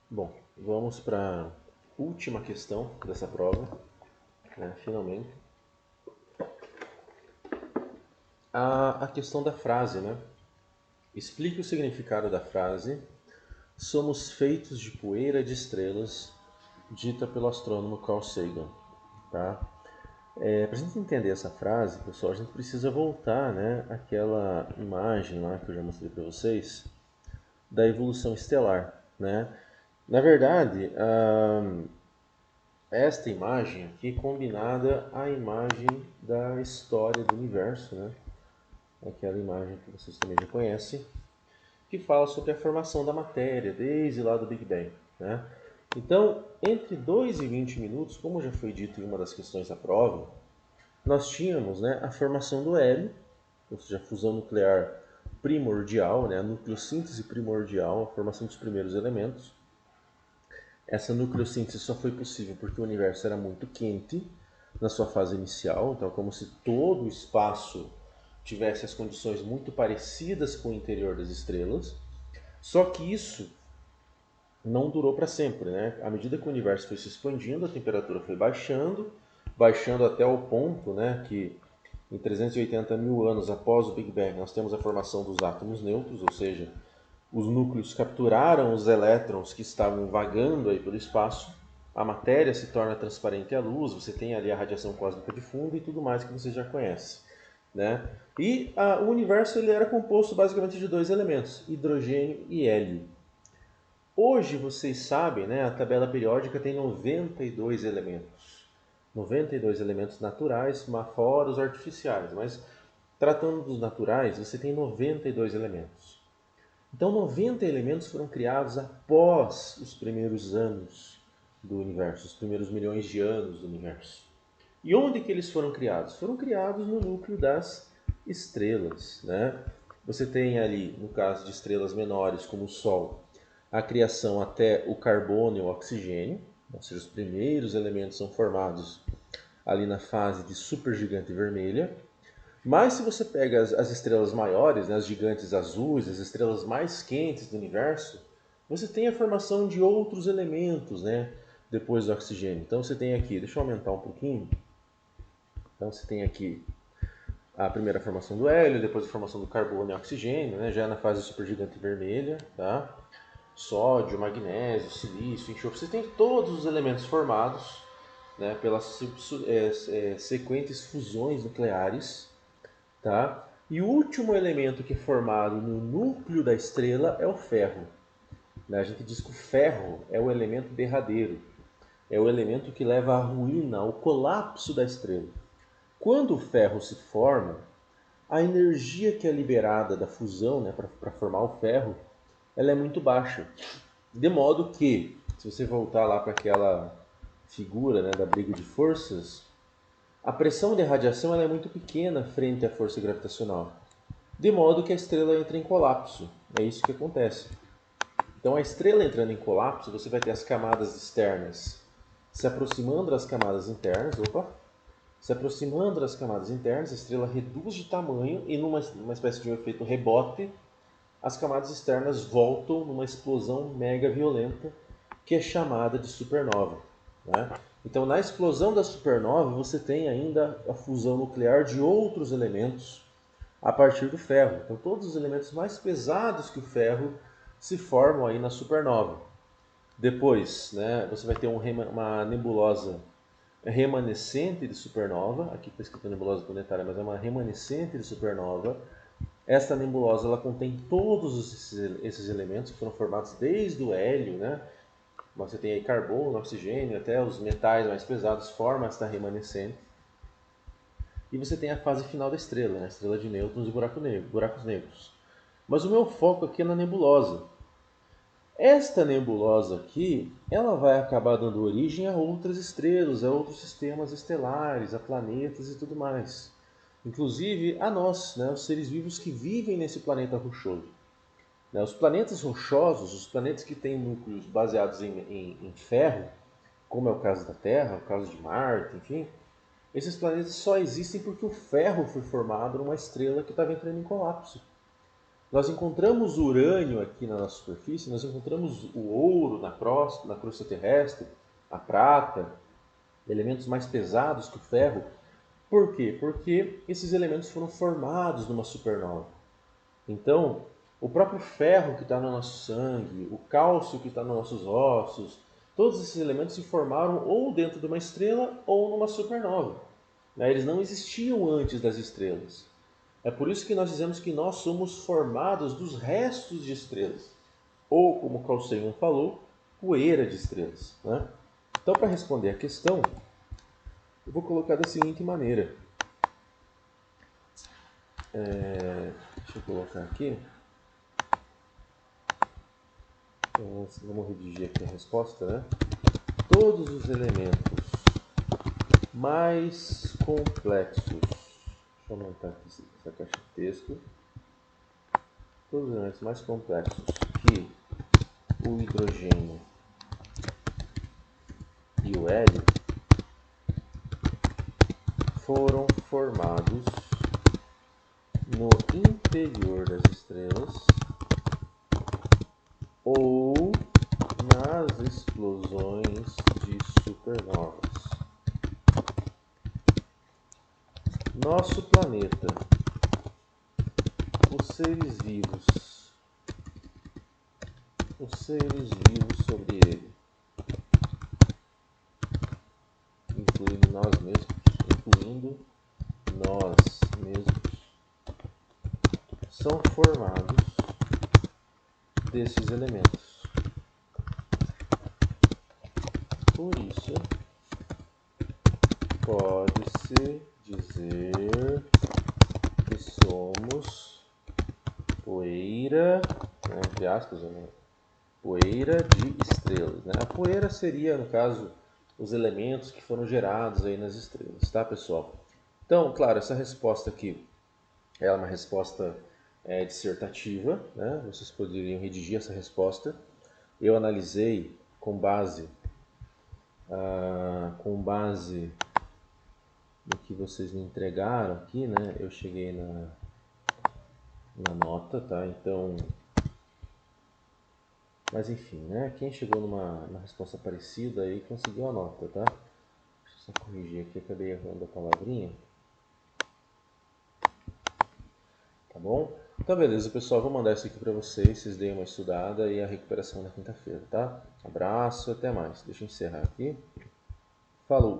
Bom, vamos para a última questão dessa prova, né, finalmente. A questão da frase, né? Explique o significado da frase "Somos feitos de poeira de estrelas", dita pelo astrônomo Carl Sagan, tá? Para a gente entender essa frase, pessoal, a gente precisa voltar, né, àquela imagem lá que eu já mostrei para vocês da evolução estelar, né? Na verdade, esta imagem aqui combinada à imagem da história do universo, né? Aquela imagem que vocês também já conhecem, que fala sobre a formação da matéria desde lá do Big Bang, né? Então, entre 2 e 20 minutos, como já foi dito em uma das questões da prova, nós tínhamos, né, a formação do hélio, ou seja, a fusão nuclear primordial, né, a nucleossíntese primordial, a formação dos primeiros elementos. Essa nucleossíntese só foi possível porque o universo era muito quente na sua fase inicial, então como se todo o espaço tivesse as condições muito parecidas com o interior das estrelas. Só que isso não durou para sempre, né? À medida que o universo foi se expandindo, a temperatura foi baixando, baixando até o ponto, né, que em 380 mil anos após o Big Bang nós temos a formação dos átomos neutros, ou seja, os núcleos capturaram os elétrons que estavam vagando aí pelo espaço, a matéria se torna transparente à luz, você tem ali a radiação cósmica de fundo e tudo mais que você já conhece, né? E o universo ele era composto basicamente de dois elementos, hidrogênio e hélio. Hoje vocês sabem, né, a tabela periódica tem 92 elementos. 92 elementos naturais, fora os artificiais, mas tratando dos naturais, você tem 92 elementos. Então, 90 elementos foram criados após os primeiros anos do universo, os primeiros milhões de anos do universo. E onde que eles foram criados? Foram criados no núcleo das estrelas, né? Você tem ali, no caso de estrelas menores como o Sol, a criação até o carbono e o oxigênio, ou seja, os primeiros elementos são formados ali na fase de supergigante vermelha. Mas se você pega as estrelas maiores, né, as gigantes azuis, as estrelas mais quentes do universo, você tem a formação de outros elementos, né, depois do oxigênio. Então você tem aqui, deixa eu aumentar um pouquinho. Então você tem aqui a primeira formação do hélio, depois a formação do carbono e oxigênio, né, já na fase supergigante vermelha, tá? Sódio, magnésio, silício, enxofre. Você tem todos os elementos formados, né, pelas sequentes fusões nucleares, tá? E o último elemento que é formado no núcleo da estrela é o ferro, né? A gente diz que o ferro é o elemento derradeiro, é o elemento que leva à ruína, ao colapso da estrela. Quando o ferro se forma, a energia que é liberada da fusão, né, para formar o ferro, ela é muito baixa. De modo que, se você voltar lá para aquela figura, né, da briga de forças, a pressão de radiação ela é muito pequena frente à força gravitacional. De modo que a estrela entra em colapso. É isso que acontece. Então, a estrela entrando em colapso, você vai ter as camadas externas se aproximando das camadas internas. Opa! Se aproximando das camadas internas, a estrela reduz de tamanho e, numa espécie de um efeito rebote, as camadas externas voltam numa explosão mega violenta que é chamada de supernova, né? Então, na explosão da supernova, você tem ainda a fusão nuclear de outros elementos a partir do ferro. Então, todos os elementos mais pesados que o ferro se formam aí na supernova. Depois, né, você vai ter uma nebulosa remanescente de supernova. Aqui está escrito nebulosa planetária, mas é uma remanescente de supernova. Esta nebulosa ela contém todos esses elementos que foram formados desde o hélio, né? Você tem aí carbono, oxigênio, até os metais mais pesados formam esta remanescente. E você tem a fase final da estrela, né? A estrela de nêutrons e buracos negros. Mas o meu foco aqui é na nebulosa. Esta nebulosa aqui, ela vai acabar dando origem a outras estrelas, a outros sistemas estelares, a planetas e tudo mais. Inclusive a nós, né, os seres vivos que vivem nesse planeta rochoso. Né, os planetas rochosos, os planetas que têm núcleos baseados em ferro, como é o caso da Terra, o caso de Marte, enfim, esses planetas só existem porque o ferro foi formado numa estrela que estava entrando em colapso. Nós encontramos urânio aqui na nossa superfície, nós encontramos o ouro na crosta terrestre, a prata, elementos mais pesados que o ferro. Por quê? Porque esses elementos foram formados numa supernova. Então, o próprio ferro que está no nosso sangue, o cálcio que está nos nossos ossos, todos esses elementos se formaram ou dentro de uma estrela ou numa supernova. Eles não existiam antes das estrelas. É por isso que nós dizemos que nós somos formados dos restos de estrelas. Ou, como Carl Sagan falou, poeira de estrelas. Né? Então, para responder a questão, eu vou colocar da seguinte maneira. Deixa eu colocar aqui. Vamos redigir aqui a resposta, né? Todos os elementos mais complexos. Deixa eu aumentar aqui essa caixa de texto. Todos os elementos mais complexos que o hidrogênio e o hélio foram formados no interior das estrelas ou nas explosões de supernovas. Nosso planeta, os seres vivos sobre ele, incluindo nós mesmos, são formados desses elementos. Por isso, pode-se dizer que somos poeira, entre aspas, poeira de estrelas. Né? A poeira seria, no caso, os elementos que foram gerados aí nas estrelas, tá, pessoal? Então, claro, essa resposta aqui é uma resposta dissertativa, né? Vocês poderiam redigir essa resposta. Eu analisei com base no que vocês me entregaram aqui, né? Eu cheguei na nota, tá? Então, mas enfim, né? Quem chegou numa resposta parecida aí conseguiu a nota, tá? Deixa eu só corrigir aqui, acabei errando a palavrinha. Tá bom? Então, beleza, pessoal. Vou mandar isso aqui para vocês deem uma estudada e a recuperação na quinta-feira, tá? Abraço, até mais. Deixa eu encerrar aqui. Falou!